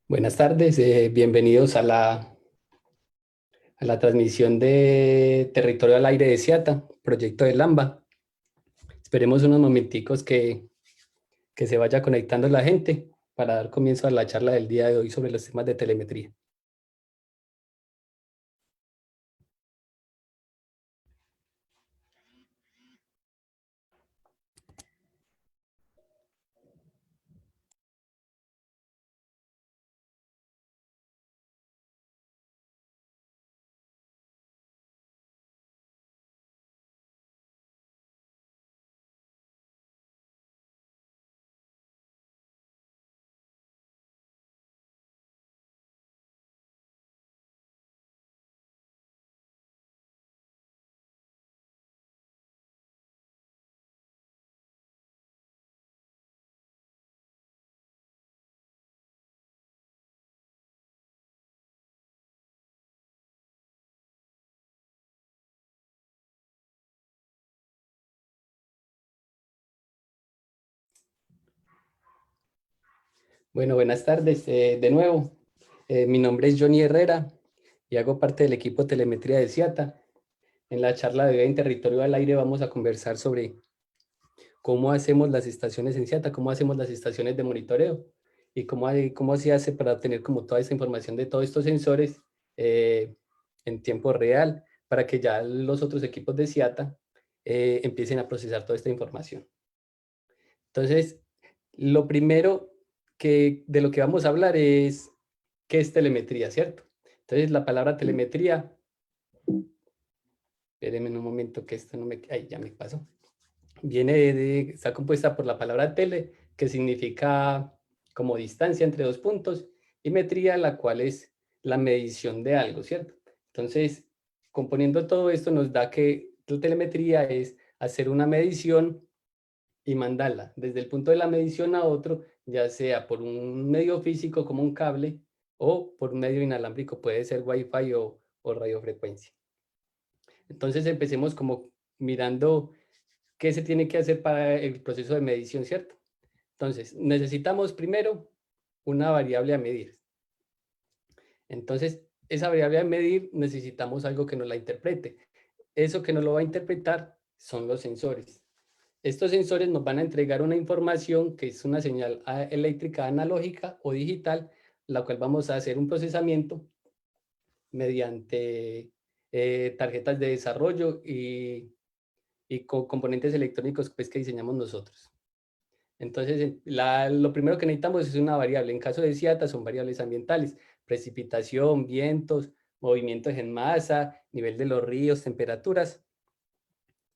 Buenas tardes, bienvenidos a la transmisión de Territorio al Aire de Ciata, proyecto de Lamba. Esperemos unos momenticos que se vaya conectando la gente para dar comienzo a la charla del día de hoy sobre los temas de telemetría. Bueno, buenas tardes de nuevo. Mi nombre es Johnny Herrera y hago parte del equipo Telemetría de Ciata. En la charla de hoy en Territorio al Aire vamos a conversar sobre cómo hacemos las estaciones en Ciata, cómo hacemos las estaciones de monitoreo y cómo se hace para obtener como toda esa información de todos estos sensores en tiempo real para que ya los otros equipos de Ciata empiecen a procesar toda esta información. Entonces, lo primero de lo que vamos a hablar es qué es telemetría, ¿cierto? Entonces, la palabra telemetría, espérenme un momento que esto no me... Ay, ya me pasó. Está compuesta por la palabra tele, que significa como distancia entre dos puntos, y metría, la cual es la medición de algo, ¿cierto? Entonces, componiendo todo esto nos da que la telemetría es hacer una medición y mandarla desde el punto de la medición a otro, ya sea por un medio físico como un cable o por un medio inalámbrico, puede ser Wi-Fi o radiofrecuencia. Entonces empecemos como mirando qué se tiene que hacer para el proceso de medición, ¿cierto? Entonces, necesitamos primero una variable a medir. Entonces, esa variable a medir necesitamos algo que nos la interprete. Eso que nos lo va a interpretar son los sensores. Estos sensores nos van a entregar una información que es una señal eléctrica analógica o digital, la cual vamos a hacer un procesamiento mediante tarjetas de desarrollo y con componentes electrónicos pues, que diseñamos nosotros. Entonces, lo primero que necesitamos es una variable. En caso de CIATA son variables ambientales, precipitación, vientos, movimientos en masa, nivel de los ríos, temperaturas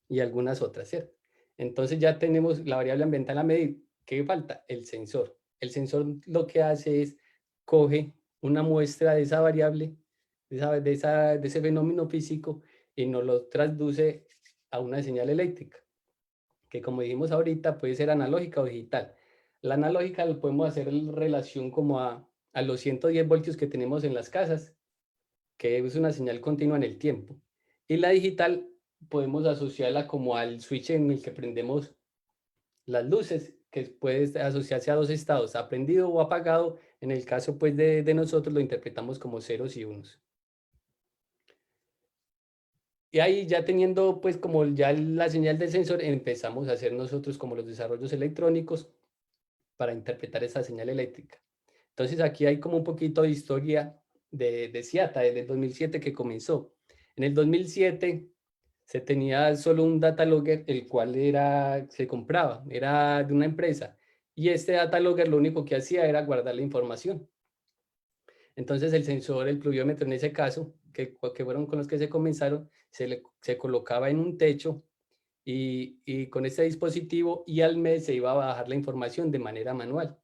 y algunas otras, ¿cierto? Entonces ya tenemos la variable ambiental a medir. ¿Qué falta? El sensor. El sensor lo que hace es coge una muestra de esa variable, de ese fenómeno físico y nos lo traduce a una señal eléctrica que como dijimos ahorita, puede ser analógica o digital. La analógica lo podemos hacer en relación como a los 110 voltios que tenemos en las casas, que es una señal continua en el tiempo. Y la digital podemos asociarla como al switch en el que prendemos las luces, que puede asociarse a dos estados, a prendido o apagado. En el caso pues de nosotros lo interpretamos como ceros y unos. Y ahí ya teniendo pues como ya la señal del sensor, empezamos a hacer nosotros como los desarrollos electrónicos para interpretar esa señal eléctrica. Entonces aquí hay como un poquito de historia de CIATA, desde el 2007 que comenzó. En el 2007 se tenía solo un data logger, el cual se compraba, era de una empresa. Y este data logger lo único que hacía era guardar la información. Entonces el sensor, el pluviómetro en ese caso, que fueron con los que se comenzaron, se colocaba en un techo y con este dispositivo y al mes se iba a bajar la información de manera manual.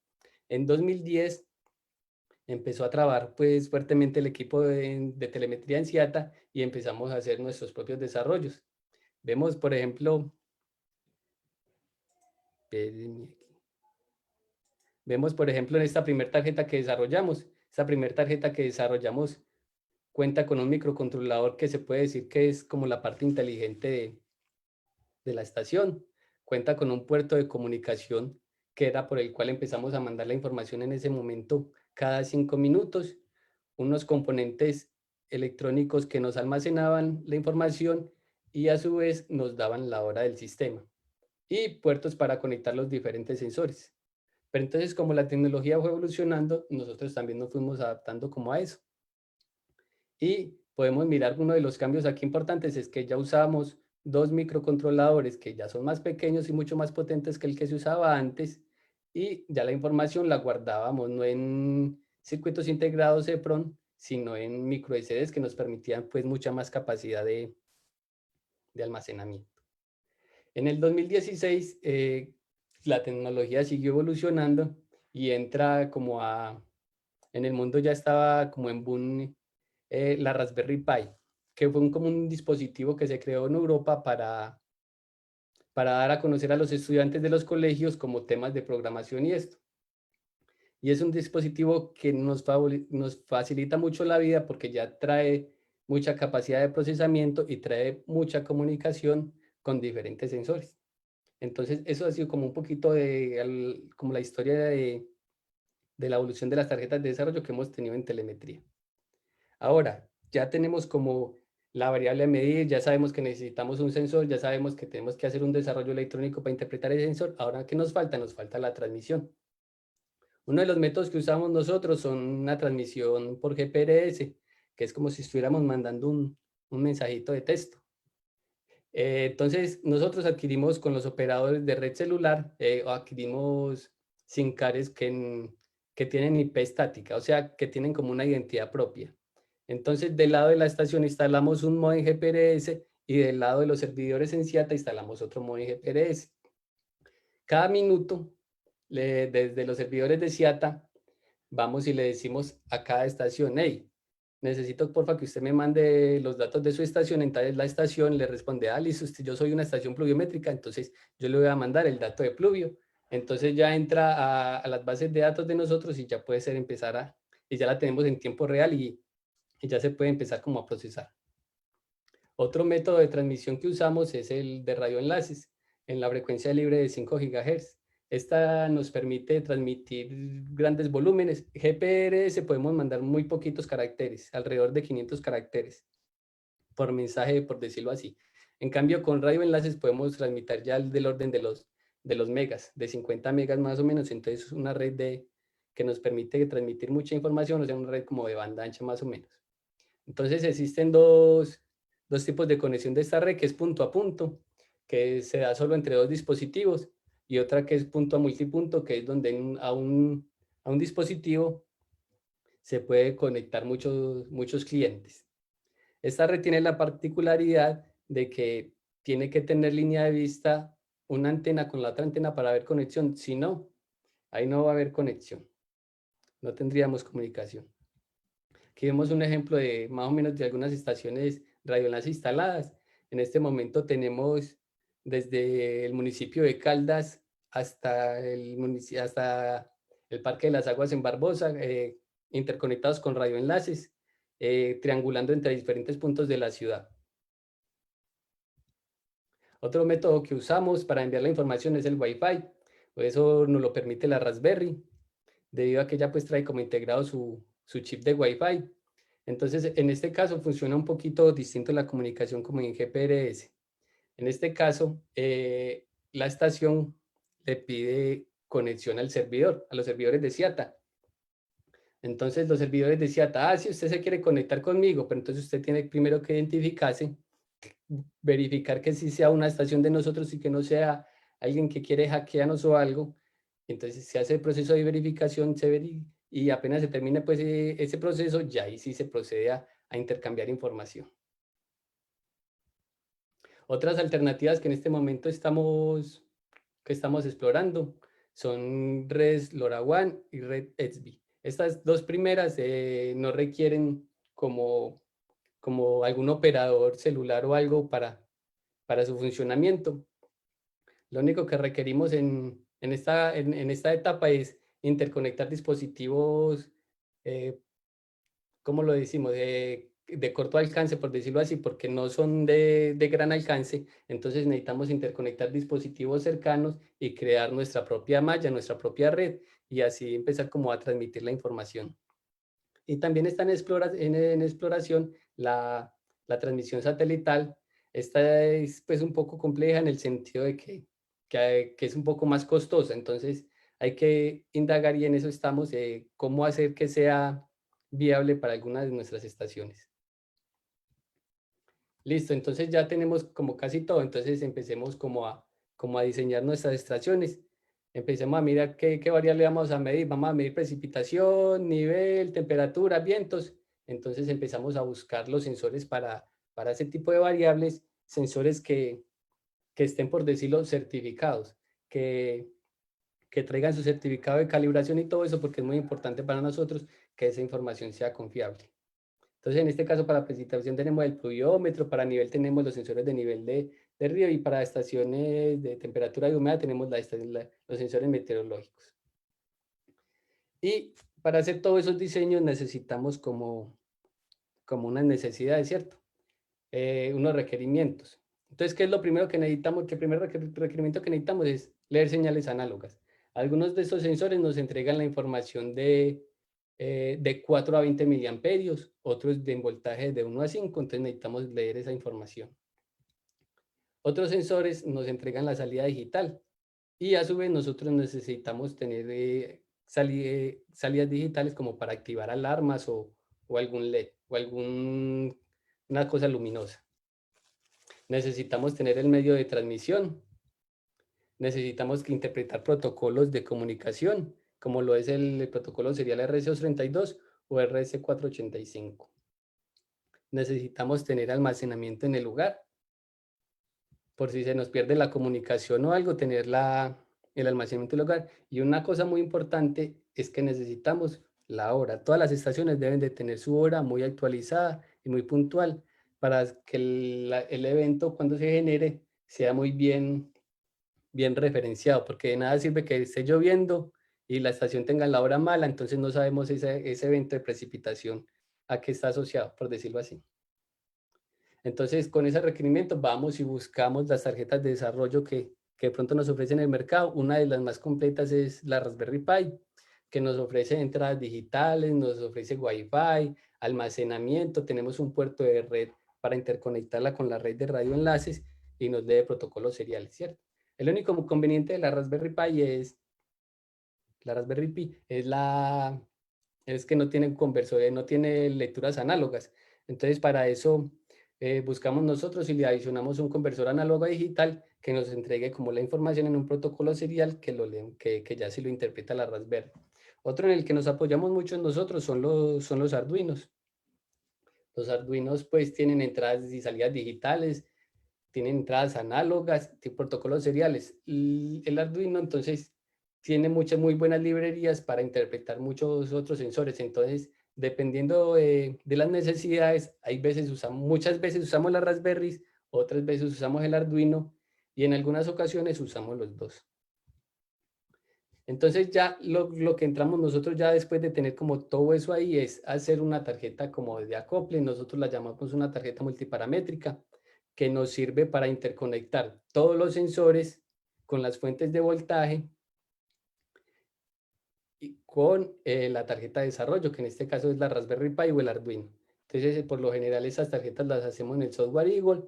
En 2010 empezó a trabajar pues fuertemente el equipo de telemetría en CIATA y empezamos a hacer nuestros propios desarrollos. Vemos, por ejemplo, vemos, por ejemplo, en esta primera tarjeta que desarrollamos. Esta primera tarjeta que desarrollamos cuenta con un microcontrolador que se puede decir que es como la parte inteligente de la estación. Cuenta con un puerto de comunicación que era por el cual empezamos a mandar la información en ese momento cada 5 minutos, unos componentes electrónicos que nos almacenaban la información y a su vez nos daban la hora del sistema, y puertos para conectar los diferentes sensores. Pero entonces, como la tecnología fue evolucionando, nosotros también nos fuimos adaptando como a eso. Y podemos mirar uno de los cambios aquí importantes, es que ya usamos 2 microcontroladores que ya son más pequeños y mucho más potentes que el que se usaba antes, y ya la información la guardábamos no en circuitos integrados EEPROM, sino en micro SDs que nos permitían pues mucha más capacidad de almacenamiento. En el 2016 la tecnología siguió evolucionando y entra como en el mundo ya estaba como en boom la Raspberry Pi, que fue como un dispositivo que se creó en Europa para dar a conocer a los estudiantes de los colegios como temas de programación y esto. Y es un dispositivo que nos facilita mucho la vida porque ya trae mucha capacidad de procesamiento y trae mucha comunicación con diferentes sensores. Entonces, eso ha sido como un poquito como la historia de la evolución de las tarjetas de desarrollo que hemos tenido en telemetría. Ahora, ya tenemos como la variable a medir, ya sabemos que necesitamos un sensor, ya sabemos que tenemos que hacer un desarrollo electrónico para interpretar el sensor. Ahora, ¿qué nos falta? Nos falta la transmisión. Uno de los métodos que usamos nosotros son una transmisión por GPRS, que es como si estuviéramos mandando un mensajito de texto. Entonces, nosotros adquirimos con los operadores de red celular, o adquirimos SIM cards que tienen IP estática, o sea, que tienen como una identidad propia. Entonces, del lado de la estación instalamos un módem GPRS y del lado de los servidores en SIATA instalamos otro módem GPRS. Cada minuto, desde los servidores de SIATA, vamos y le decimos a cada estación, hey, necesito porfa que usted me mande los datos de su estación. Entonces la estación le responde, listo, yo soy una estación pluviométrica, entonces yo le voy a mandar el dato de pluvio. Entonces ya entra a las bases de datos de nosotros y ya puede ser y ya la tenemos en tiempo real y ya se puede empezar como a procesar. Otro método de transmisión que usamos es el de radioenlaces en la frecuencia libre de 5 GHz. Esta nos permite transmitir grandes volúmenes. GPRS podemos mandar muy poquitos caracteres, alrededor de 500 caracteres por mensaje, por decirlo así. En cambio, con radioenlaces podemos transmitir ya del orden de los megas, de 50 megas más o menos. Entonces es una red que nos permite transmitir mucha información, o sea, una red como de banda ancha más o menos. Entonces existen dos tipos de conexión de esta red, que es punto a punto, que se da solo entre dos dispositivos, y otra que es punto a multipunto, que es donde a un dispositivo se puede conectar muchos clientes. Esta red tiene la particularidad de que tiene que tener línea de vista una antena con la otra antena para ver conexión. Si no, ahí no va a haber conexión. No tendríamos comunicación. Aquí vemos un ejemplo de más o menos de algunas estaciones radioenlace instaladas. En este momento tenemos desde el municipio de Caldas hasta el Parque de las Aguas en Barbosa, interconectados con radioenlaces, triangulando entre diferentes puntos de la ciudad. Otro método que usamos para enviar la información es el Wi-Fi. Eso nos lo permite la Raspberry, debido a que ella pues trae como integrado su chip de Wi-Fi. Entonces, en este caso funciona un poquito distinto la comunicación como en GPRS. En este caso, la estación le pide conexión al servidor, a los servidores de SIATA. Entonces, los servidores de SIATA, si usted se quiere conectar conmigo, pero entonces usted tiene primero que identificarse, verificar que sí sea una estación de nosotros y que no sea alguien que quiere hackearnos o algo. Entonces, se hace el proceso de verificación, y apenas se termine pues ese proceso, ya ahí sí se procede a intercambiar información. Otras alternativas que en este momento estamos explorando son redes LoRaWAN y red EXBI. Estas dos primeras no requieren como algún operador celular o algo para su funcionamiento. Lo único que requerimos en esta etapa es interconectar dispositivos, ¿cómo lo decimos? de corto alcance, por decirlo así, porque no son de gran alcance, entonces necesitamos interconectar dispositivos cercanos y crear nuestra propia malla, nuestra propia red, y así empezar como a transmitir la información. Y también está en exploración la transmisión satelital. Esta es pues un poco compleja en el sentido de que es un poco más costosa, entonces hay que indagar y en eso estamos, cómo hacer que sea viable para algunas de nuestras estaciones. Listo, entonces ya tenemos como casi todo, entonces empecemos como a diseñar nuestras estaciones. Empecemos a mirar qué variable vamos a medir. Vamos a medir precipitación, nivel, temperatura, vientos. Entonces empezamos a buscar los sensores para ese tipo de variables, sensores que estén, por decirlo, certificados, que, que traigan su certificado de calibración y todo eso, porque es muy importante para nosotros que esa información sea confiable. Entonces, en este caso, para precipitación tenemos el pluviómetro, para nivel tenemos los sensores de nivel de río y para estaciones de temperatura y humedad tenemos los sensores meteorológicos. Y para hacer todos esos diseños necesitamos como unas necesidades, ¿cierto? Unos requerimientos. Entonces, ¿qué es lo primero que necesitamos? Que el primer requerimiento que necesitamos es leer señales análogas. Algunos de estos sensores nos entregan la información de 4 a 20 miliamperios, otros de voltaje de 1 a 5, entonces necesitamos leer esa información. Otros sensores nos entregan la salida digital y a su vez nosotros necesitamos tener salidas digitales como para activar alarmas o algún LED o una cosa luminosa. Necesitamos tener el medio de transmisión. Necesitamos que interpretar protocolos de comunicación, como lo es el protocolo serial RS-232 o RS-485. Necesitamos tener almacenamiento en el lugar, por si se nos pierde la comunicación o algo, tener el almacenamiento en el lugar. Y una cosa muy importante es que necesitamos la hora. Todas las estaciones deben de tener su hora muy actualizada y muy puntual para que el evento cuando se genere sea muy bien referenciado, porque de nada sirve que esté lloviendo y la estación tenga la hora mala, entonces no sabemos ese evento de precipitación a qué está asociado, por decirlo así. Entonces, con ese requerimiento vamos y buscamos las tarjetas de desarrollo que de pronto nos ofrecen en el mercado. Una de las más completas es la Raspberry Pi, que nos ofrece entradas digitales, nos ofrece Wi-Fi, almacenamiento, tenemos un puerto de red para interconectarla con la red de radioenlaces y nos lee protocolos seriales, ¿cierto? El único conveniente de la Raspberry Pi es que no tiene conversores, no tiene lecturas análogas. Entonces, para eso buscamos nosotros y le adicionamos un conversor análogo a digital que nos entregue como la información en un protocolo serial que ya sí lo interpreta la Raspberry. Otro en el que nos apoyamos mucho nosotros son los Arduinos. Los Arduinos pues tienen entradas y salidas digitales, tienen entradas análogas, tiene protocolos seriales. El Arduino entonces tiene muchas muy buenas librerías para interpretar muchos otros sensores. Entonces, dependiendo de las necesidades, muchas veces usamos las Raspberries, otras veces usamos el Arduino y en algunas ocasiones usamos los dos. Entonces ya lo que entramos nosotros ya después de tener como todo eso ahí es hacer una tarjeta como de acople, nosotros la llamamos una tarjeta multiparamétrica que nos sirve para interconectar todos los sensores con las fuentes de voltaje y con la tarjeta de desarrollo, que en este caso es la Raspberry Pi o el Arduino. Entonces, por lo general esas tarjetas las hacemos en el software Eagle.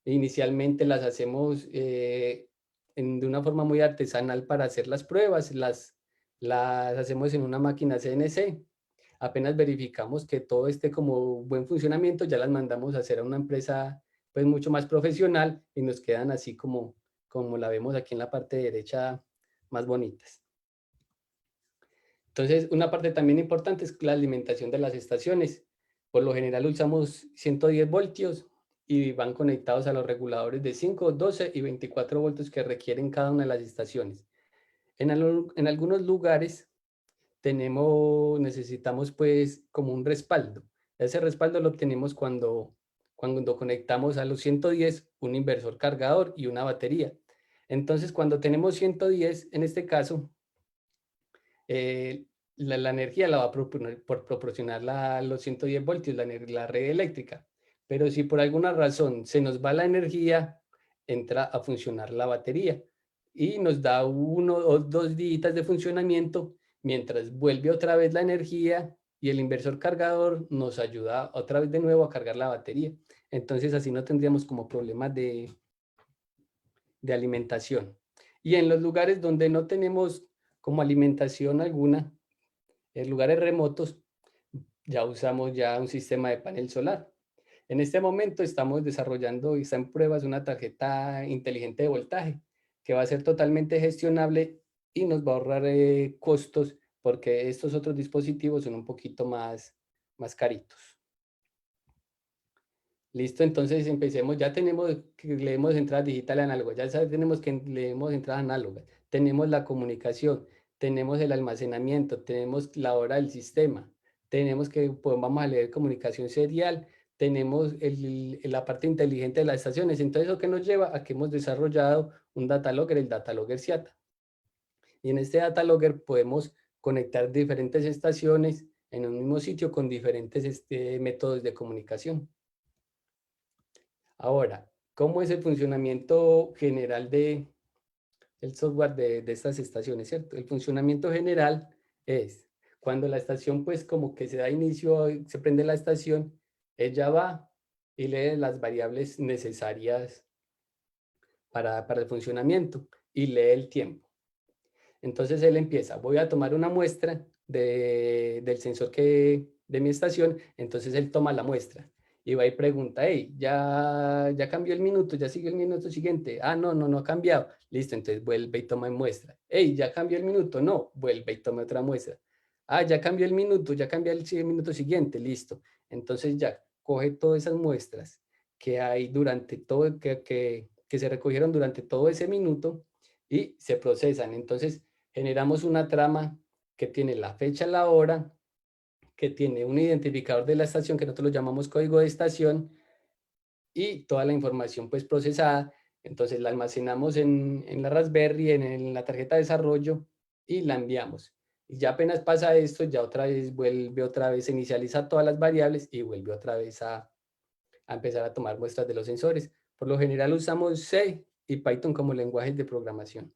Inicialmente las hacemos de una forma muy artesanal para hacer las pruebas, las hacemos en una máquina CNC. Apenas verificamos que todo esté como buen funcionamiento, ya las mandamos a hacer a una empresa pues mucho más profesional y nos quedan así como la vemos aquí en la parte derecha, más bonitas. Entonces, una parte también importante es la alimentación de las estaciones. Por lo general usamos 110 voltios y van conectados a los reguladores de 5, 12 y 24 voltios que requieren cada una de las estaciones. En algunos lugares necesitamos pues como un respaldo. Ese respaldo lo obtenemos cuando conectamos a los 110 un inversor cargador y una batería. Entonces, cuando tenemos 110, en este caso, la energía la va a proporcionar los 110 voltios, la red eléctrica. Pero si por alguna razón se nos va la energía, entra a funcionar la batería y nos da 1 o 2 días de funcionamiento mientras vuelve otra vez la energía y el inversor cargador nos ayuda otra vez de nuevo a cargar la batería. Entonces así no tendríamos como problemas de alimentación. Y en los lugares donde no tenemos como alimentación alguna, en lugares remotos, ya usamos ya un sistema de panel solar. En este momento estamos desarrollando y está en pruebas una tarjeta inteligente de voltaje que va a ser totalmente gestionable y nos va a ahorrar costos porque estos otros dispositivos son un poquito más caritos. Listo, entonces empecemos. Ya tenemos que leemos entradas digitales análogas, ya tenemos que leemos entradas análogas, tenemos la comunicación, tenemos el almacenamiento, tenemos la hora del sistema, tenemos que pues, vamos a leer comunicación serial, tenemos la parte inteligente de las estaciones. Entonces, ¿eso qué nos lleva? A que hemos desarrollado un data logger, el data logger SIATA. Y en este data logger podemos conectar diferentes estaciones en un mismo sitio con diferentes métodos de comunicación. Ahora, ¿cómo es el funcionamiento general del software de estas estaciones, cierto? El funcionamiento general es cuando la estación, pues como que se da inicio, se prende la estación, ella va y lee las variables necesarias para el funcionamiento y lee el tiempo. Entonces él empieza, voy a tomar una muestra del sensor de mi estación, entonces él toma la muestra y va y pregunta, hey, ya cambió el minuto, ya sigue el minuto siguiente. Ah, no ha cambiado. Listo, entonces vuelve y toma muestra. Hey, ya cambió el minuto. No, vuelve y toma otra muestra. Ah, ya cambió el minuto, ya cambia el minuto siguiente. Listo. Entonces ya coge todas esas muestras que hay durante todo, que se recogieron durante todo ese minuto y se procesan. Entonces generamos una trama que tiene la fecha, la hora, que tiene un identificador de la estación que nosotros lo llamamos código de estación y toda la información pues procesada. Entonces la almacenamos en la Raspberry, en la tarjeta de desarrollo y la enviamos. Y ya apenas pasa esto, ya otra vez vuelve otra vez, se inicializa todas las variables y vuelve otra vez a empezar a tomar muestras de los sensores. Por lo general usamos C y Python como lenguajes de programación.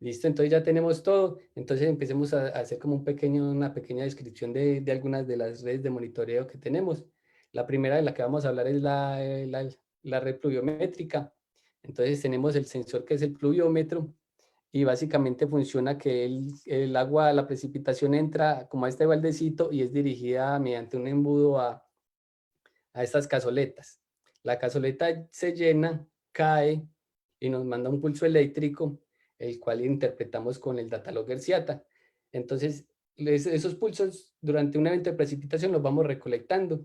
Listo, entonces ya tenemos todo. Entonces empecemos a hacer como una pequeña descripción de algunas de las redes de monitoreo que tenemos. La primera de la que vamos a hablar es la red pluviométrica. Entonces tenemos el sensor que es el pluviómetro y básicamente funciona que el agua, la precipitación entra como a este baldecito y es dirigida mediante un embudo a estas cazoletas. La cazoleta se llena, cae y nos manda un pulso eléctrico, el cual interpretamos con el data logger SIATA. Entonces, esos pulsos durante un evento de precipitación los vamos recolectando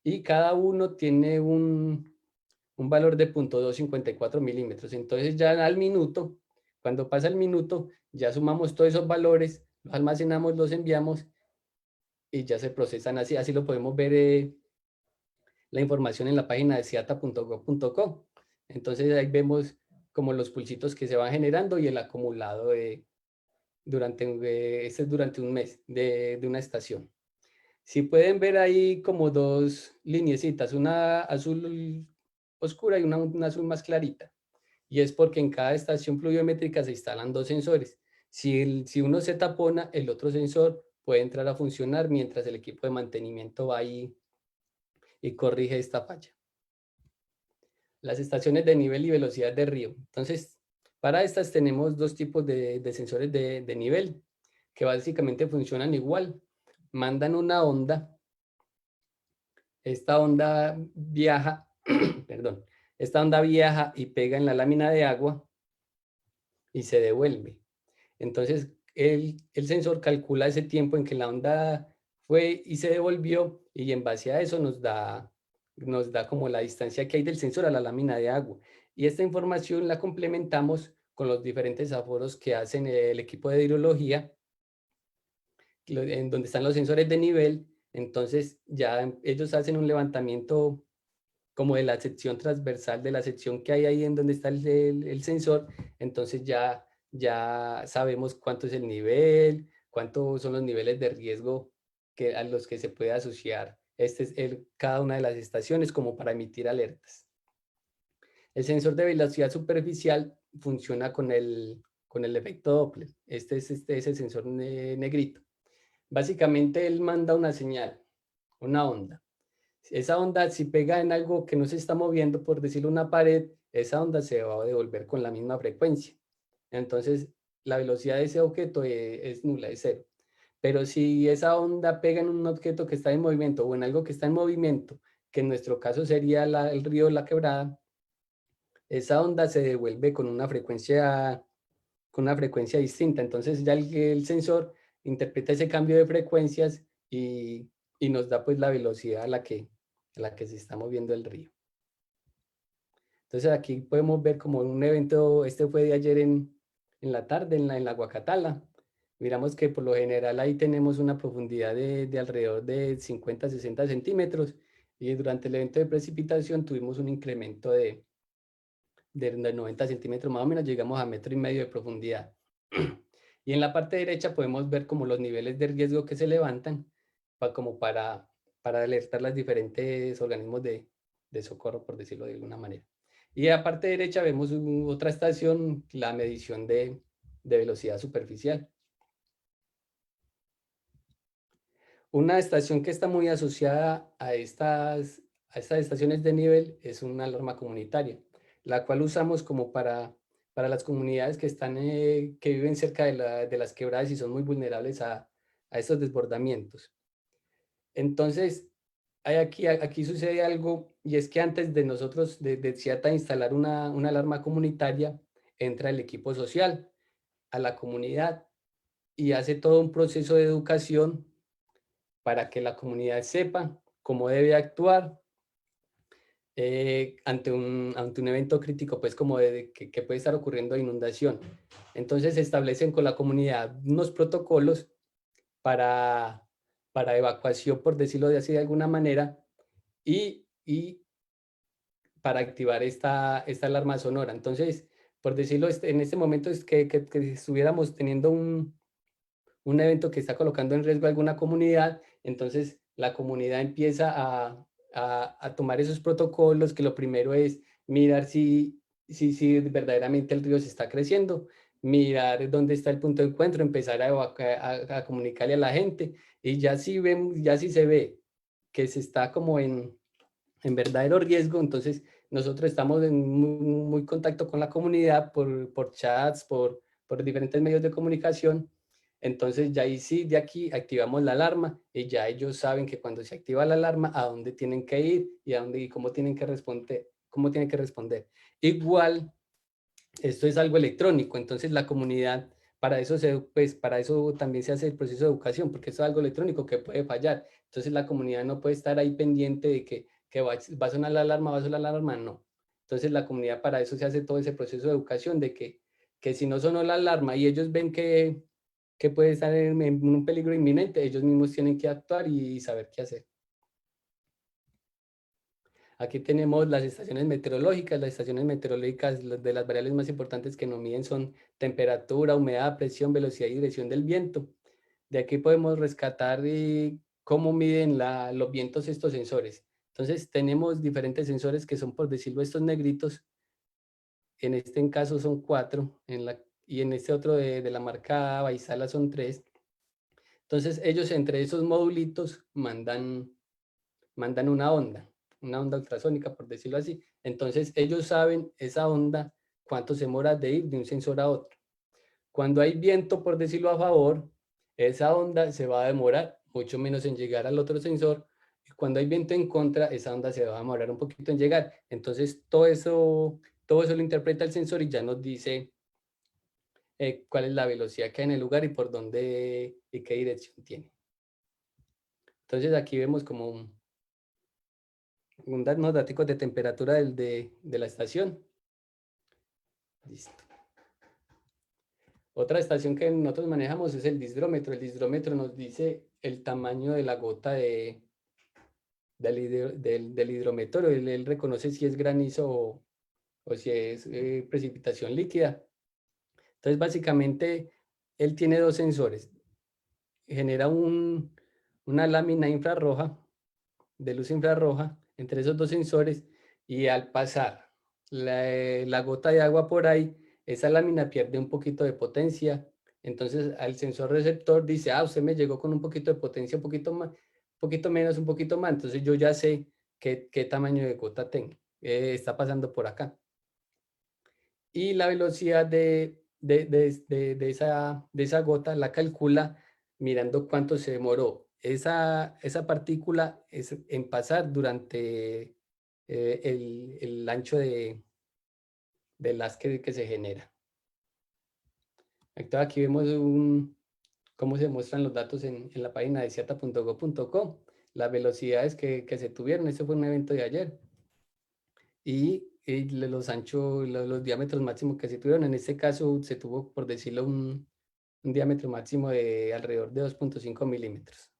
y cada uno tiene un valor de 0.254 milímetros. Entonces ya al minuto, cuando pasa el minuto, ya sumamos todos esos valores, los almacenamos, los enviamos y ya se procesan así. Así lo podemos ver la información en la página de ciata.gov.co. Entonces ahí vemos como los pulsitos que se van generando y el acumulado este es durante un mes de una estación. Si pueden ver ahí como dos lineecitas, una azul oscura y una azul más clarita. Y es porque en cada estación pluviométrica se instalan dos sensores. Si uno se tapona, el otro sensor puede entrar a funcionar mientras el equipo de mantenimiento va ahí y corrige esta falla. Las estaciones de nivel y velocidad de río. Entonces, para estas tenemos dos tipos de sensores de nivel que básicamente funcionan igual. Mandan una onda, esta onda viaja, perdón, esta onda viaja y pega en la lámina de agua y se devuelve. Entonces, el sensor calcula ese tiempo en que la onda fue y se devolvió y en base a eso nos da como la distancia que hay del sensor a la lámina de agua. Y esta información la complementamos con los diferentes aforos que hacen el equipo de hidrología, en donde están los sensores de nivel. Entonces ya ellos hacen un levantamiento como de la sección transversal de la sección que hay ahí en donde está el sensor. Entonces ya ya sabemos cuánto es el nivel, cuántos son los niveles de riesgo a los que se puede asociar cada una de las estaciones como para emitir alertas. El sensor de velocidad superficial funciona con el efecto Doppler. Este es el sensor negrito. Básicamente él manda una señal, una onda. Esa onda, si pega en algo que no se está moviendo, por decirlo una pared, esa onda se va a devolver con la misma frecuencia. Entonces, la velocidad de ese objeto es nula, es cero. Pero si esa onda pega en un objeto que está en movimiento o en algo que está en movimiento, que en nuestro caso sería el río, la quebrada, esa onda se devuelve con una frecuencia distinta. Entonces ya el sensor interpreta ese cambio de frecuencias y nos da pues la velocidad a la que se está moviendo el río. Entonces aquí podemos ver como un evento, este fue de ayer en la tarde en la Guacatala. Miramos que por lo general ahí tenemos una profundidad de alrededor de 50 60 centímetros y durante el evento de precipitación tuvimos un incremento de 90 centímetros más o menos, llegamos a 1,5 metros de profundidad. Y en la parte derecha podemos ver como los niveles de riesgo que se levantan como para alertar los diferentes organismos de socorro, por decirlo de alguna manera. Y en la parte derecha vemos otra estación, la medición de velocidad superficial. Una estación que está muy asociada a estas estaciones de nivel es una alarma comunitaria, la cual usamos como para las comunidades que viven cerca de las quebradas y son muy vulnerables a estos desbordamientos. Entonces, aquí sucede algo y es que antes de nosotros, de CIATA, instalar una alarma comunitaria, entra el equipo social a la comunidad y hace todo un proceso de educación para que la comunidad sepa cómo debe actuar ante un evento crítico, pues como que puede estar ocurriendo inundación. Entonces se establecen con la comunidad unos protocolos para, para evacuación, por decirlo de así de alguna manera, y para activar esta alarma sonora. Entonces, por decirlo, en este momento es que estuviéramos teniendo un evento que está colocando en riesgo a alguna comunidad, entonces la comunidad empieza a tomar esos protocolos, que lo primero es mirar si verdaderamente el río se está creciendo, mirar dónde está el punto de encuentro, empezar a comunicarle a la gente, y ya si se ve que se está como en verdadero riesgo, entonces nosotros estamos en muy contacto con la comunidad por chats, por diferentes medios de comunicación. Entonces ya ahí sí, de aquí activamos la alarma y ya ellos saben que cuando se activa la alarma, a dónde tienen que ir y a dónde y cómo tienen que responder, cómo tienen que responder. Igual, esto es algo electrónico, entonces la comunidad, pues para eso también se hace el proceso de educación, porque esto es algo electrónico que puede fallar. Entonces la comunidad no puede estar ahí pendiente de que va a sonar la alarma, va a sonar la alarma, no. Entonces la comunidad para eso se hace todo ese proceso de educación de que si no sonó la alarma y ellos ven que puede estar en un peligro inminente, ellos mismos tienen que actuar y saber qué hacer. Aquí tenemos las estaciones meteorológicas. Las estaciones meteorológicas, de las variables más importantes que nos miden son temperatura, humedad, presión, velocidad y dirección del viento. De aquí podemos rescatar cómo miden los vientos estos sensores. Entonces tenemos diferentes sensores que son, por decirlo, estos negritos. En este caso son 4 y en este otro de la marca Vaisala son 3. Entonces ellos entre esos modulitos mandan una onda ultrasónica, por decirlo así. Entonces ellos saben esa onda, cuánto se demora de ir de un sensor a otro. Cuando hay viento, por decirlo a favor, esa onda se va a demorar mucho menos en llegar al otro sensor. Y cuando hay viento en contra, esa onda se va a demorar un poquito en llegar. Entonces todo eso lo interpreta el sensor y ya nos dice cuál es la velocidad que hay en el lugar y por dónde y qué dirección tiene. Entonces aquí vemos como unos datos de temperatura de la estación. Listo. Otra estación que nosotros manejamos es el disdrómetro. El disdrómetro nos dice el tamaño de la gota del hidrometorio. Él reconoce si es granizo o si es precipitación líquida. Entonces, básicamente, él tiene dos sensores. Genera una lámina infrarroja, de luz infrarroja, entre esos dos sensores, y al pasar la gota de agua por ahí, esa lámina pierde un poquito de potencia. Entonces, al sensor receptor dice, ah, usted me llegó con un poquito de potencia, un poquito más, un poquito menos, un poquito más. Entonces, yo ya sé qué tamaño de gota tengo. Está pasando por acá. Y la velocidad de esa gota la calcula mirando cuánto se demoró esa partícula en pasar durante el ancho del haz que se genera. Entonces aquí vemos cómo se muestran los datos en la página de ciata.go.co, las velocidades que se tuvieron. Este fue un evento de ayer. Y los anchos, los diámetros máximos que se tuvieron. En este caso se tuvo, por decirlo, un diámetro máximo de alrededor de 2.5 milímetros.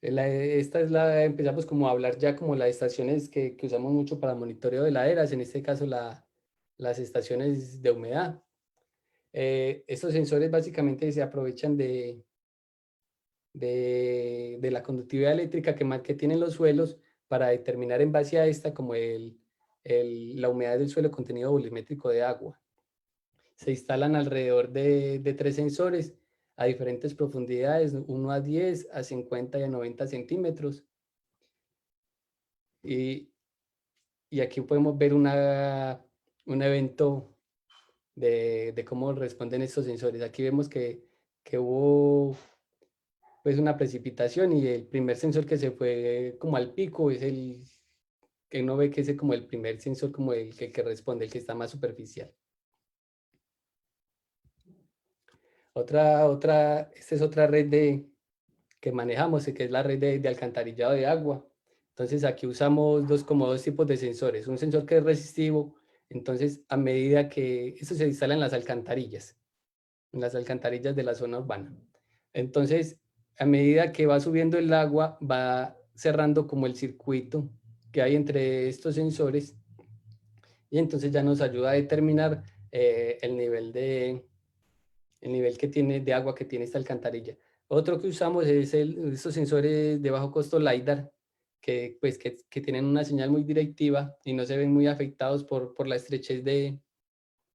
Empezamos como a hablar ya como las estaciones que usamos mucho para monitoreo de laderas, en este caso las estaciones de humedad. Estos sensores básicamente se aprovechan de la conductividad eléctrica que tienen los suelos para determinar en base a esta como la humedad del suelo, contenido volumétrico de agua. Se instalan alrededor de 3 sensores a diferentes profundidades, 1 a 10, a 50 y a 90 centímetros. Y aquí podemos ver un evento de cómo responden estos sensores. Aquí vemos que hubo pues una precipitación y el primer sensor que se fue como al pico es el que uno ve que es como el primer sensor como el que responde, el que está más superficial. Esta es otra red que manejamos, que es la red de alcantarillado de agua. Entonces aquí usamos como dos tipos de sensores. Un sensor que es resistivo, entonces a medida que eso se instala en en las alcantarillas de la zona urbana. Entonces, a medida que va subiendo el agua, va cerrando como el circuito que hay entre estos sensores y entonces ya nos ayuda a determinar el nivel que tiene de agua que tiene esta alcantarilla. Otro que usamos es estos sensores de bajo costo LiDAR, pues, que tienen una señal muy directiva y no se ven muy afectados por la estrechez de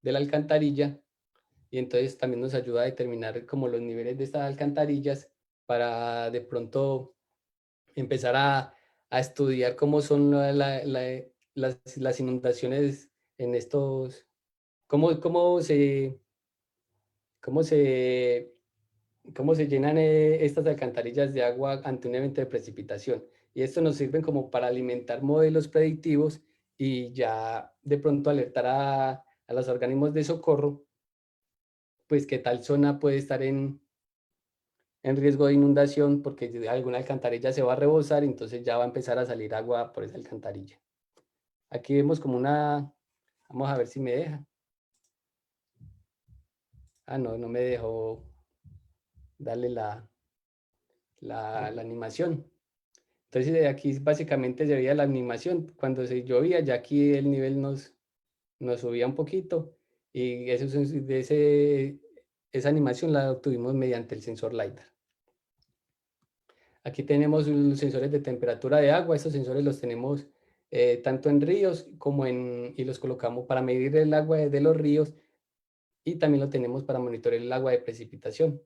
la alcantarilla. Y entonces también nos ayuda a determinar como los niveles de estas alcantarillas para de pronto empezar a estudiar cómo son las inundaciones en estos, cómo cómo se, cómo se llenan estas alcantarillas de agua ante un evento de precipitación. Y esto nos sirve como para alimentar modelos predictivos y ya de pronto alertar a los organismos de socorro, pues que tal zona puede estar en riesgo de inundación porque alguna alcantarilla se va a rebosar, entonces ya va a empezar a salir agua por esa alcantarilla. Aquí vemos como vamos a ver si me deja. Ah, no, no me dejó darle la animación. Entonces aquí básicamente se veía la animación. Cuando se llovía, ya aquí el nivel nos subía un poquito y esa animación la obtuvimos mediante el sensor LiDAR. Aquí tenemos los sensores de temperatura de agua. Estos sensores los tenemos tanto en ríos y los colocamos para medir el agua de los ríos y también lo tenemos para monitorear el agua de precipitación.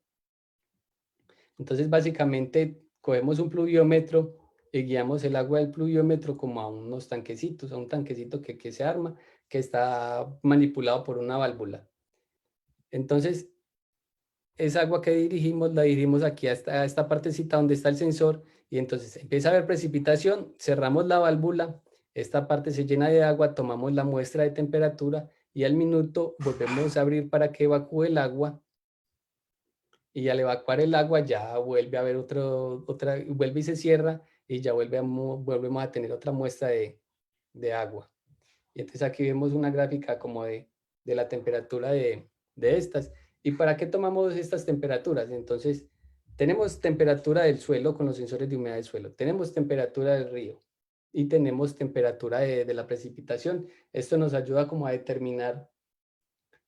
Entonces, básicamente, cogemos un pluviómetro y guiamos el agua del pluviómetro como a unos tanquecitos, a un tanquecito que se arma, que está manipulado por una válvula. Entonces, esa agua que dirigimos, la dirigimos aquí a esta partecita donde está el sensor y entonces empieza a haber precipitación, cerramos la válvula, esta parte se llena de agua, tomamos la muestra de temperatura y al minuto volvemos a abrir para que evacúe el agua y al evacuar el agua ya vuelve a haber vuelve y se cierra y ya volvemos a tener otra muestra de agua. Y entonces aquí vemos una gráfica como de la temperatura de estas. ¿Y para qué tomamos estas temperaturas? Entonces, tenemos temperatura del suelo con los sensores de humedad del suelo, tenemos temperatura del río y tenemos temperatura de la precipitación. Esto nos ayuda como a determinar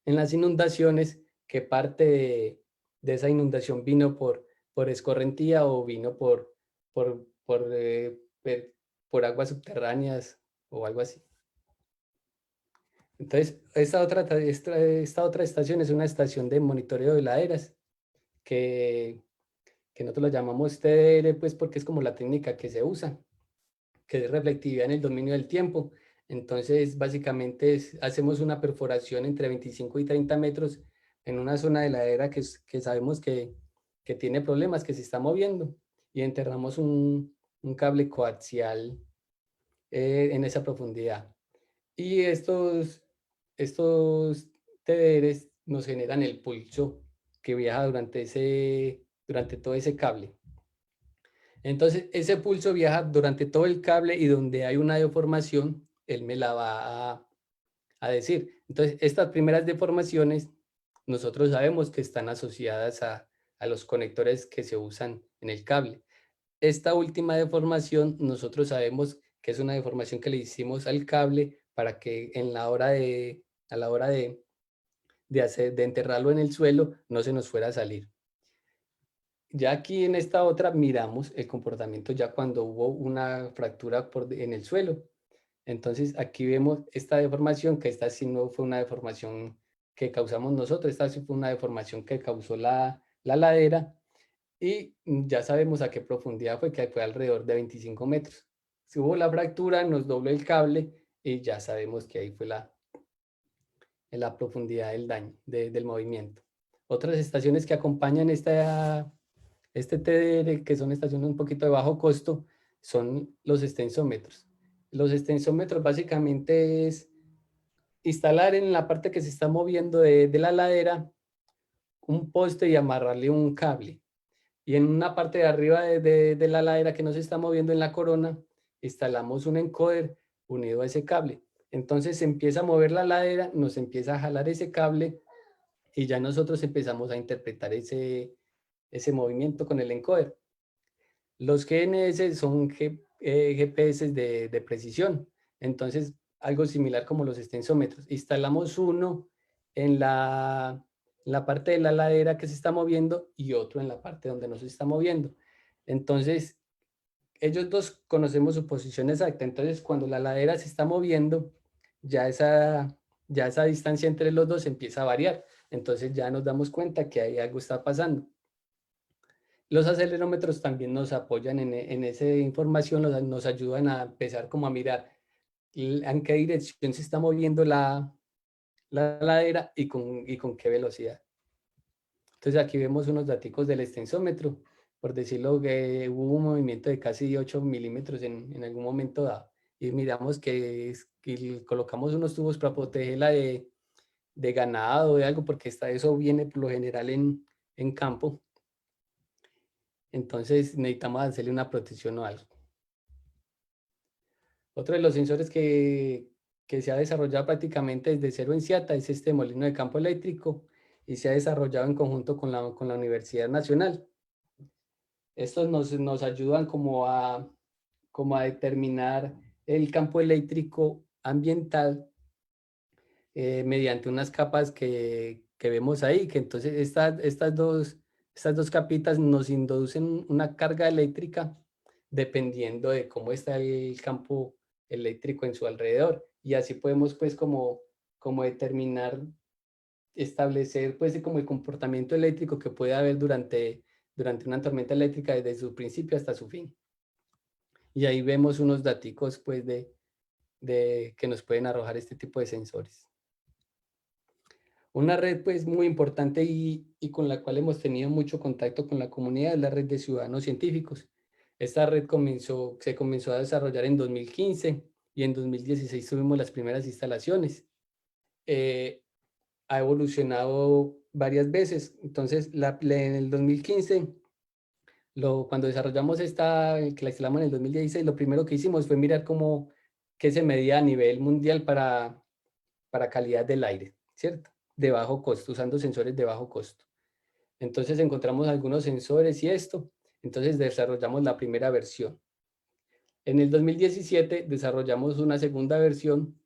en las inundaciones, que parte de esa inundación vino por escorrentía o vino por, por, eh, per- por aguas subterráneas o algo así. Entonces, esta otra estación es una estación de monitoreo de laderas que, que nosotros lo llamamos TDR, pues porque es como la técnica que se usa, que es reflectividad en el dominio del tiempo. Entonces, básicamente hacemos una perforación entre 25 y 30 metros en una zona de ladera que sabemos que tiene problemas, que se está moviendo, y enterramos un cable coaxial en esa profundidad. Y estos TDRs nos generan el pulso que viaja durante todo ese cable. Entonces, ese pulso viaja durante todo el cable y donde hay una deformación, él me la va a decir. Entonces, estas primeras deformaciones, nosotros sabemos que están asociadas a los conectores que se usan en el cable. Esta última deformación, nosotros sabemos que es una deformación que le hicimos al cable para que a la hora de enterrarlo en el suelo, no se nos fuera a salir. Ya aquí en esta otra miramos el comportamiento ya cuando hubo una fractura en el suelo. Entonces aquí vemos esta deformación, que esta sí no fue una deformación que causamos nosotros, esta sí fue una deformación que causó la ladera, y ya sabemos a qué profundidad fue, que fue alrededor de 25 metros. Si hubo la fractura, nos dobló el cable y ya sabemos que ahí fue la profundidad del daño, del movimiento. Otras estaciones que acompañan este TDR, que son estaciones un poquito de bajo costo, son los extensómetros. Los extensómetros básicamente es instalar en la parte que se está moviendo de la ladera un poste y amarrarle un cable. Y en una parte de arriba de la ladera que no se está moviendo en la corona, instalamos un encoder unido a ese cable. Entonces se empieza a mover la ladera, nos empieza a jalar ese cable y ya nosotros empezamos a interpretar ese movimiento con el encoder. Los GNS son GPS de precisión, entonces algo similar como los extensómetros. Instalamos uno en la parte de la ladera que se está moviendo y otro en la parte donde no se está moviendo. Entonces, ellos dos conocemos su posición exacta. Entonces, cuando la ladera se está moviendo, ya esa distancia entre los dos empieza a variar. Entonces ya nos damos cuenta que ahí algo está pasando. Los acelerómetros también nos apoyan en esa información, nos ayudan a empezar como a mirar en qué dirección se está moviendo la ladera y con qué velocidad. Entonces aquí vemos unos datos del extensómetro, por decirlo, que hubo un movimiento de casi 8 milímetros en algún momento dado. Y miramos que colocamos unos tubos para protegerla de ganado o de algo, porque eso viene por lo general en campo. Entonces necesitamos hacerle una protección o algo. Otro de los sensores que se ha desarrollado prácticamente desde cero en Ciata es este molino de campo eléctrico y se ha desarrollado en conjunto con la Universidad Nacional. Estos nos ayudan como a determinar el campo eléctrico ambiental mediante unas capas que vemos ahí, que entonces estas dos capitas nos inducen una carga eléctrica dependiendo de cómo está el campo eléctrico en su alrededor. Y así podemos pues como determinar, establecer pues como el comportamiento eléctrico que puede haber durante una tormenta eléctrica desde su principio hasta su fin. Y ahí vemos unos daticos pues que nos pueden arrojar este tipo de sensores. Una red pues muy importante y con la cual hemos tenido mucho contacto con la comunidad es la red de ciudadanos científicos. Esta red se comenzó a desarrollar en 2015 y en 2016 tuvimos las primeras instalaciones. Ha evolucionado varias veces. Entonces, en el 2015, cuando desarrollamos que la instalamos en el 2016, lo primero que hicimos fue mirar qué se medía a nivel mundial para calidad del aire, ¿cierto? De bajo costo, usando sensores de bajo costo. Entonces encontramos algunos sensores y esto, entonces desarrollamos la primera versión. En el 2017 desarrollamos una segunda versión,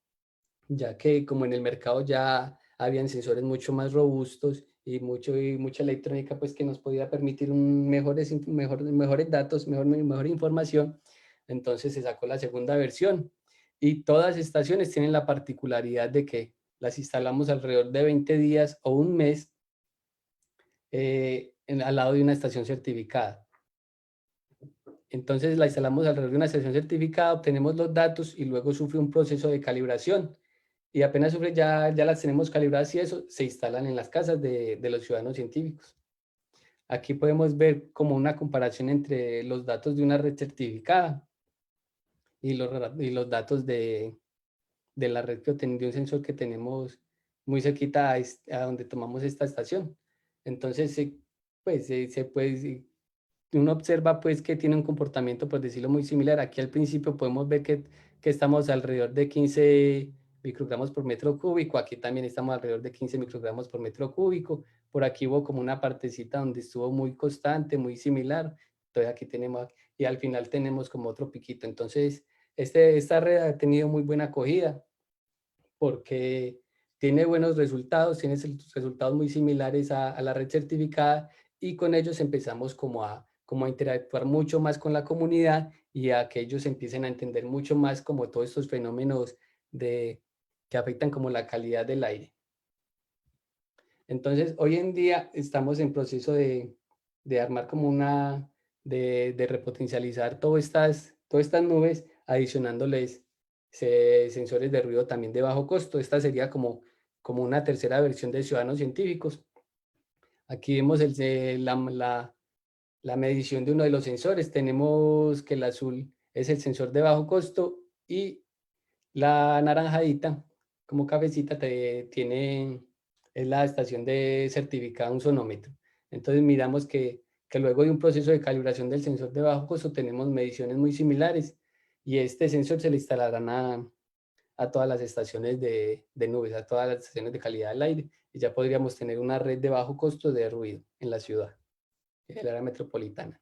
ya que como en el mercado ya habían sensores mucho más robustos y mucha electrónica pues que nos podía permitir mejores datos, mejor información. Entonces se sacó la segunda versión y todas las estaciones tienen la particularidad de que las instalamos alrededor de 20 días o un mes al lado de una estación certificada. Entonces la instalamos alrededor de una estación certificada, obtenemos los datos y luego sufre un proceso de calibración. Y apenas sufre, ya las tenemos calibradas y eso se instalan en las casas de los ciudadanos científicos. Aquí podemos ver como una comparación entre los datos de una red certificada y los datos de la red que de un sensor que tenemos muy cerquita a donde tomamos esta estación. Entonces, pues, se puede, uno observa pues que tiene un comportamiento, por decirlo muy similar. Aquí al principio podemos ver que estamos alrededor de 15 microgramos por metro cúbico. Aquí también estamos alrededor de 15 microgramos por metro cúbico. Por aquí hubo como una partecita donde estuvo muy constante, muy similar. Entonces aquí tenemos, y al final tenemos como otro piquito. Entonces, esta red ha tenido muy buena acogida porque tiene buenos resultados, tiene resultados muy similares a la red certificada y con ellos empezamos como a interactuar mucho más con la comunidad y a que ellos empiecen a entender mucho más como todos estos fenómenos que afectan como la calidad del aire. Entonces, hoy en día estamos en proceso de armar como de repotencializar todas estas nubes, adicionándoles sensores de ruido también de bajo costo. Esta sería como una tercera versión de Ciudadanos Científicos. Aquí vemos la medición de uno de los sensores. Tenemos que el azul es el sensor de bajo costo y la naranjadita, como cafecita, es la estación de certificado un sonómetro. Entonces miramos que luego de un proceso de calibración del sensor de bajo costo tenemos mediciones muy similares y este sensor se le instalarán a todas las estaciones de nubes, a todas las estaciones de calidad del aire y ya podríamos tener una red de bajo costo de ruido en la ciudad, en el área metropolitana.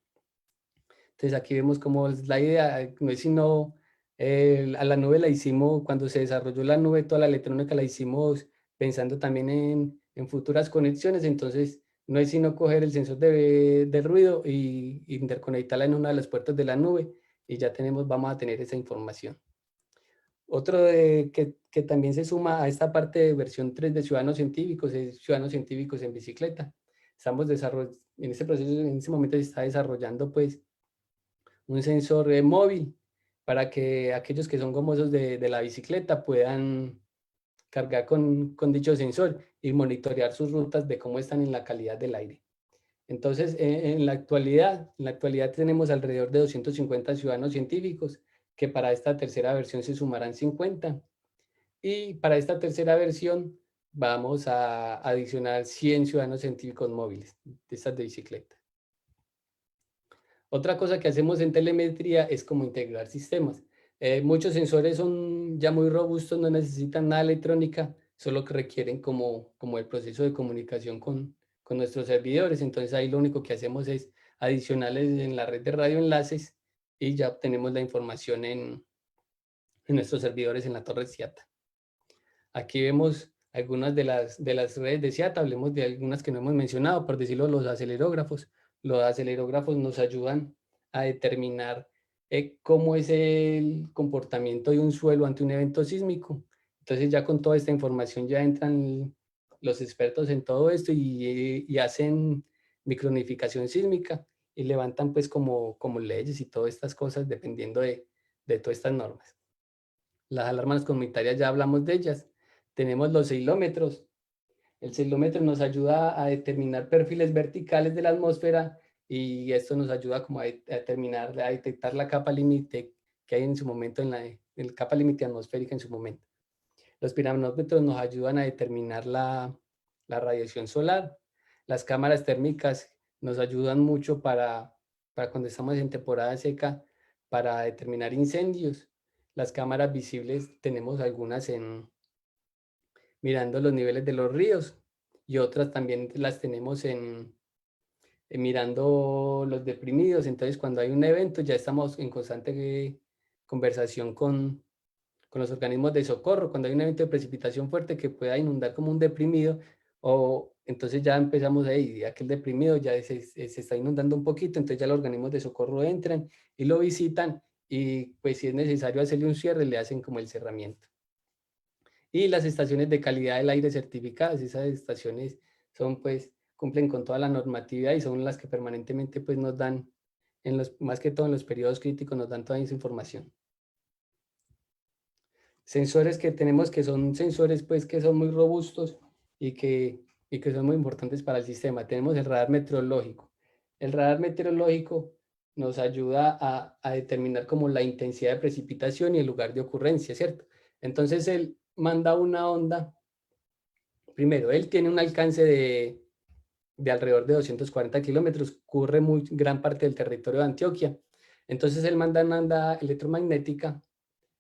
Entonces aquí vemos cómo es la idea, no es sino, a la nube la hicimos, cuando se desarrolló la nube, toda la electrónica la hicimos pensando también en futuras conexiones, entonces no es sino coger el sensor de ruido y interconectarla en una de las puertas de la nube y ya vamos a tener esa información. Otro que también se suma a esta parte de versión 3 de Ciudadanos Científicos es Ciudadanos Científicos en Bicicleta. En este proceso, en este momento se está desarrollando pues un sensor móvil para que aquellos que son gomosos de la bicicleta puedan cargar con dicho sensor y monitorear sus rutas de cómo están en la calidad del aire. Entonces, en la actualidad tenemos alrededor de 250 ciudadanos científicos, que para esta tercera versión se sumarán 50. Y para esta tercera versión vamos a adicionar 100 ciudadanos científicos móviles, de estas de bicicleta. Otra cosa que hacemos en telemetría es como integrar sistemas. Muchos sensores son ya muy robustos, no necesitan nada electrónica, solo que requieren como el proceso de comunicación con nuestros servidores. Entonces ahí lo único que hacemos es adicionarles en la red de radioenlaces y ya obtenemos la información en nuestros servidores en la torre CIATA. Aquí vemos algunas de las redes de CIATA, hablemos de algunas que no hemos mencionado, por decirlo, los acelerógrafos. Los acelerógrafos nos ayudan a determinar cómo es el comportamiento de un suelo ante un evento sísmico. Entonces ya con toda esta información ya entran los expertos en todo esto y hacen micronificación sísmica y levantan pues como leyes y todas estas cosas dependiendo de todas estas normas. Las alarmas comunitarias ya hablamos de ellas. Tenemos los seismómetros. El seismómetro nos ayuda a determinar perfiles verticales de la atmósfera y esto nos ayuda como a detectar la capa límite que hay en su momento, en la capa límite atmosférica en su momento. Los piranómetros nos ayudan a determinar la radiación solar. Las cámaras térmicas nos ayudan mucho para cuando estamos en temporada seca, para determinar incendios. Las cámaras visibles tenemos algunas mirando los niveles de los ríos y otras también las tenemos mirando los deprimidos. Entonces, cuando hay un evento, ya estamos en constante conversación con con los organismos de socorro, cuando hay un evento de precipitación fuerte que pueda inundar como un deprimido, o entonces ya empezamos ahí, aquel deprimido ya se está inundando un poquito, entonces ya los organismos de socorro entran y lo visitan y pues si es necesario hacerle un cierre, le hacen como el cerramiento. Y las estaciones de calidad del aire certificadas, esas estaciones son pues, cumplen con toda la normatividad y son las que permanentemente pues nos dan, más que todo en los periodos críticos, nos dan toda esa información. Sensores que tenemos que son sensores pues que son muy robustos y que son muy importantes para el sistema. Tenemos el radar meteorológico. El radar meteorológico nos ayuda a determinar como la intensidad de precipitación y el lugar de ocurrencia, ¿cierto? Entonces él manda una onda. Primero, él tiene un alcance de alrededor de 240 kilómetros, cubre muy gran parte del territorio de Antioquia. Entonces él manda una onda electromagnética,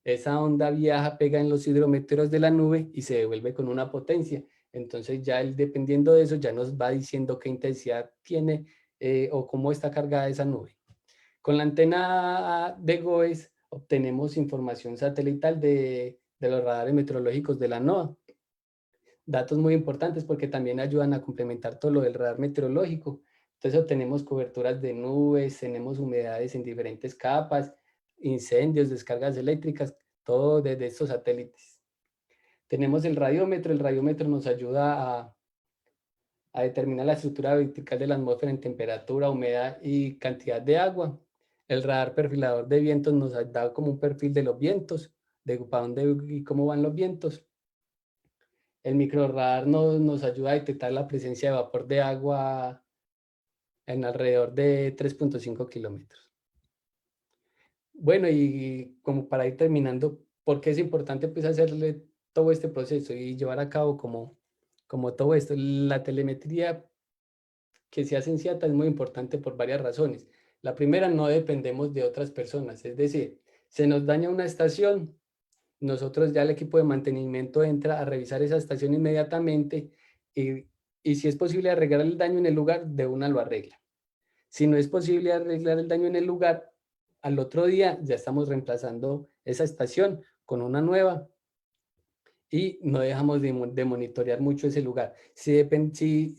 esa onda viaja, pega en los hidrómetros de la nube y se devuelve con una potencia. Entonces ya él, dependiendo de eso, ya nos va diciendo qué intensidad tiene o cómo está cargada esa nube. Con la antena de GOES obtenemos información satelital de los radares meteorológicos de la NOAA. Datos muy importantes porque también ayudan a complementar todo lo del radar meteorológico. Entonces obtenemos coberturas de nubes, tenemos humedades en diferentes capas, incendios, descargas eléctricas, todo desde estos satélites. Tenemos el radiómetro nos ayuda a determinar la estructura vertical de la atmósfera en temperatura, humedad y cantidad de agua. El radar perfilador de vientos nos da como un perfil de los vientos, de para dónde y cómo van los vientos. El microradar nos ayuda a detectar la presencia de vapor de agua en alrededor de 3.5 kilómetros. Bueno, y como para ir terminando, ¿por qué es importante pues hacerle todo este proceso y llevar a cabo como todo esto? La telemetría que se hace en CIATA es muy importante por varias razones. La primera, no dependemos de otras personas, es decir, se nos daña una estación, nosotros ya el equipo de mantenimiento entra a revisar esa estación inmediatamente y, y si es posible arreglar el daño en el lugar, de una lo arregla. Si no es posible arreglar el daño en el lugar, al otro día ya estamos reemplazando esa estación con una nueva y no dejamos de monitorear mucho ese lugar. Si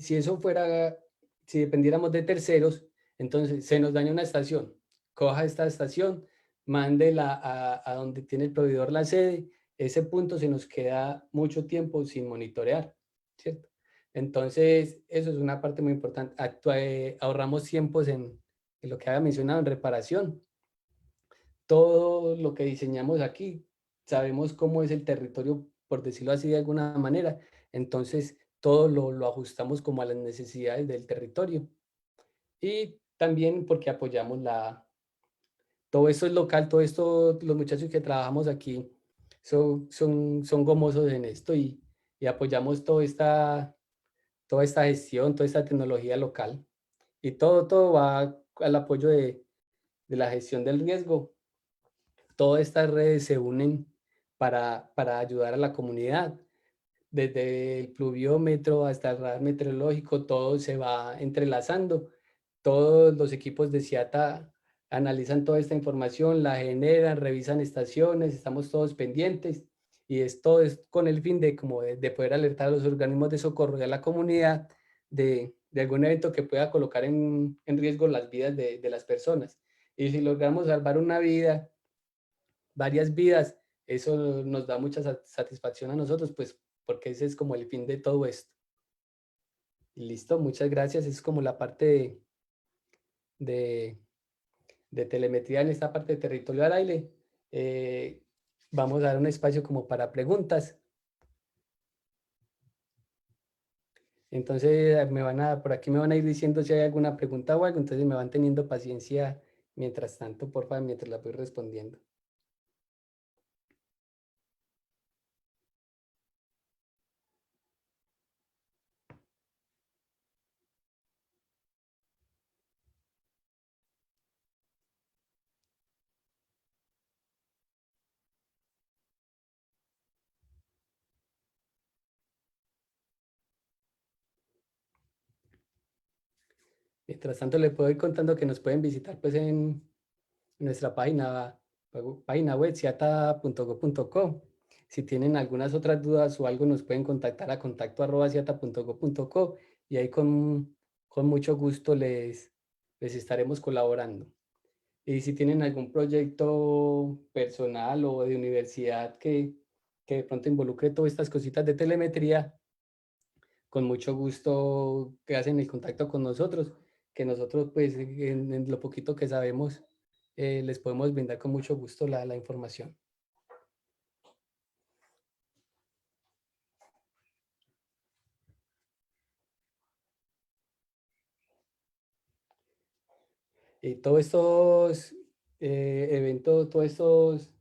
eso fuera, si dependiéramos de terceros, entonces se nos daña una estación, coja esta estación, mándela a donde tiene el proveedor la sede, ese punto se nos queda mucho tiempo sin monitorear, ¿cierto? Entonces, eso es una parte muy importante. Ahorramos tiempos en lo que había mencionado, en reparación. Todo lo que diseñamos aquí, sabemos cómo es el territorio, por decirlo así de alguna manera, entonces todo lo ajustamos como a las necesidades del territorio. Y también porque apoyamos todo esto es local, todo esto, los muchachos que trabajamos aquí son gomosos en esto y apoyamos toda esta gestión, toda esta tecnología local. Y todo va al apoyo de la gestión del riesgo. Todas estas redes se unen para ayudar a la comunidad. Desde el pluviómetro hasta el radar meteorológico, todo se va entrelazando. Todos los equipos de CIATA analizan toda esta información, la generan, revisan estaciones, estamos todos pendientes y esto es con el fin de, como de poder alertar a los organismos de socorro y a la comunidad de algún evento que pueda colocar en riesgo las vidas de las personas. Y si logramos salvar una vida, varias vidas, eso nos da mucha satisfacción a nosotros, pues porque ese es como el fin de todo esto. Y listo, muchas gracias. Es como la parte de, de telemetría en esta parte de territorio al aire. Eh, Vamos a dar un espacio como para preguntas. Entonces, por aquí me van a ir diciendo si hay alguna pregunta o algo, entonces me van teniendo paciencia mientras tanto, por favor, mientras la voy respondiendo. Mientras tanto, le puedo ir contando que nos pueden visitar pues en nuestra página página web ciata.go.co. Si tienen algunas otras dudas o algo, nos pueden contactar a contacto@ciata.go.co y ahí con mucho gusto les estaremos colaborando. Y si tienen algún proyecto personal o de universidad que de pronto involucre todas estas cositas de telemetría, con mucho gusto que hacen el contacto con nosotros, que nosotros pues en lo poquito que sabemos les podemos brindar con mucho gusto la información. Y todos estos eventos, todos estos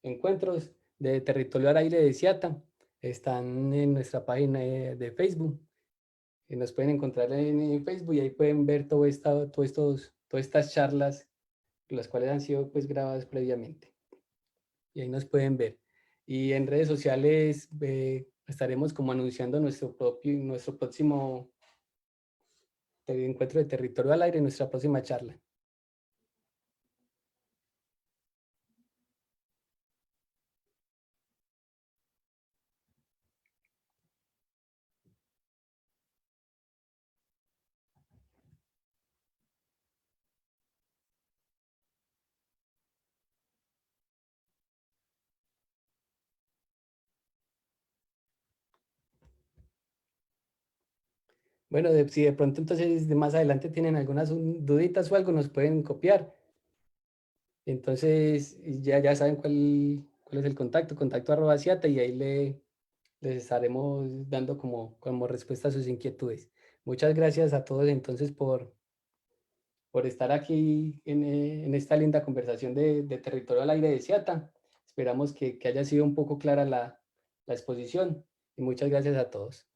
encuentros de Territorio al Aire de Ciata están en nuestra página de Facebook. Nos pueden encontrar en Facebook y ahí pueden ver todas estas charlas, las cuales han sido pues grabadas previamente. Y ahí nos pueden ver. Y en redes sociales estaremos como anunciando nuestro próximo encuentro de Territorio al Aire, nuestra próxima charla. Bueno, si de pronto entonces de más adelante tienen algunas duditas o algo, nos pueden copiar. Entonces ya saben cuál es el contacto@ciata y ahí les estaremos dando como respuesta a sus inquietudes. Muchas gracias a todos entonces por estar aquí en esta linda conversación de Territorio al Aire de Ciata. Esperamos que haya sido un poco clara la exposición y muchas gracias a todos.